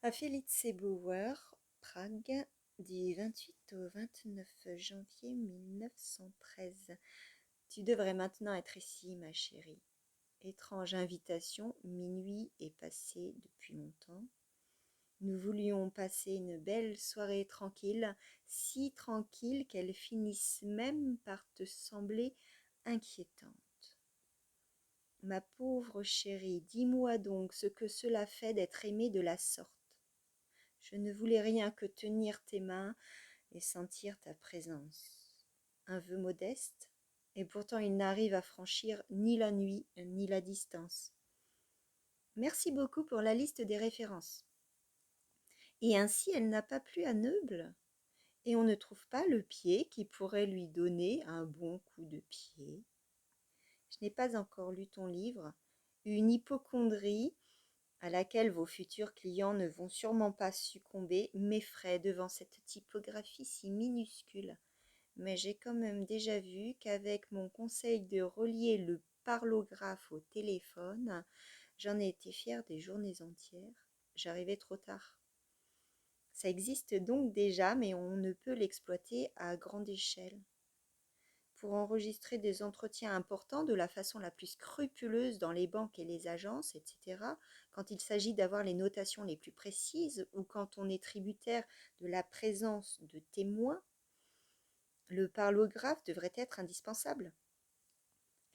À Felice-Bauer, Prague, du 28 au 29 janvier 1913. Tu devrais maintenant être ici, ma chérie. Étrange invitation, minuit est passé depuis longtemps. Nous voulions passer une belle soirée tranquille, si tranquille qu'elle finisse même par te sembler inquiétante. Ma pauvre chérie, dis-moi donc ce que cela fait d'être aimée de la sorte. Je ne voulais rien que tenir tes mains et sentir ta présence. Un vœu modeste, et pourtant il n'arrive à franchir ni la nuit ni la distance. Merci beaucoup pour la liste des références. Et ainsi elle n'a pas plu à Neuble, et on ne trouve pas le pied qui pourrait lui donner un bon coup de pied. Je n'ai pas encore lu ton livre, une hypocondrie à laquelle vos futurs clients ne vont sûrement pas succomber, m'effraie devant cette typographie si minuscule. Mais j'ai quand même déjà vu qu'avec mon conseil de relier le parlographe au téléphone, j'en ai été fière des journées entières. J'arrivais trop tard. Ça existe donc déjà, mais on ne peut l'exploiter à grande échelle. Pour enregistrer des entretiens importants de la façon la plus scrupuleuse dans les banques et les agences, etc., quand il s'agit d'avoir les notations les plus précises ou quand on est tributaire de la présence de témoins, le parlographe devrait être indispensable.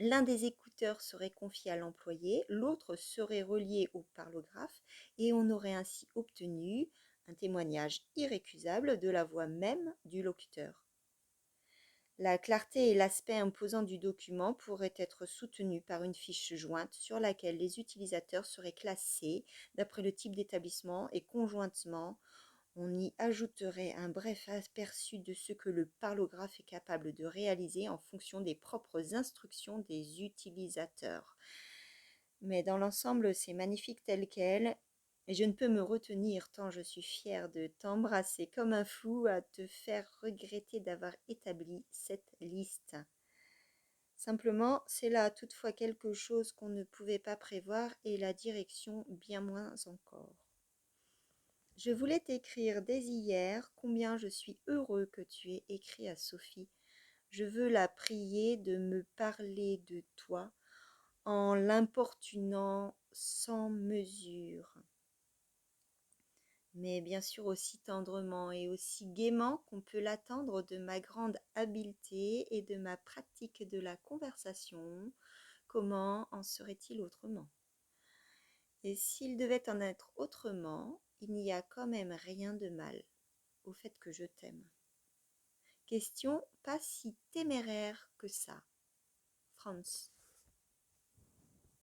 L'un des écouteurs serait confié à l'employé, l'autre serait relié au parlographe et on aurait ainsi obtenu un témoignage irrécusable de la voix même du locuteur. La clarté et l'aspect imposant du document pourraient être soutenus par une fiche jointe sur laquelle les utilisateurs seraient classés d'après le type d'établissement et conjointement, on y ajouterait un bref aperçu de ce que le parlographe est capable de réaliser en fonction des propres instructions des utilisateurs. Mais dans l'ensemble, c'est magnifique tel quel, et je ne peux me retenir tant je suis fière de t'embrasser comme un fou à te faire regretter d'avoir établi cette liste. Simplement, c'est là toutefois quelque chose qu'on ne pouvait pas prévoir et la direction bien moins encore. Je voulais t'écrire dès hier combien je suis heureux que tu aies écrit à Sophie. Je veux la prier de me parler de toi en l'importunant sans mesure, mais bien sûr aussi tendrement et aussi gaiement qu'on peut l'attendre de ma grande habileté et de ma pratique de la conversation. Comment en serait-il autrement? Et s'il devait en être autrement, il n'y a quand même rien de mal au fait que je t'aime. Question pas si téméraire que ça. Franz.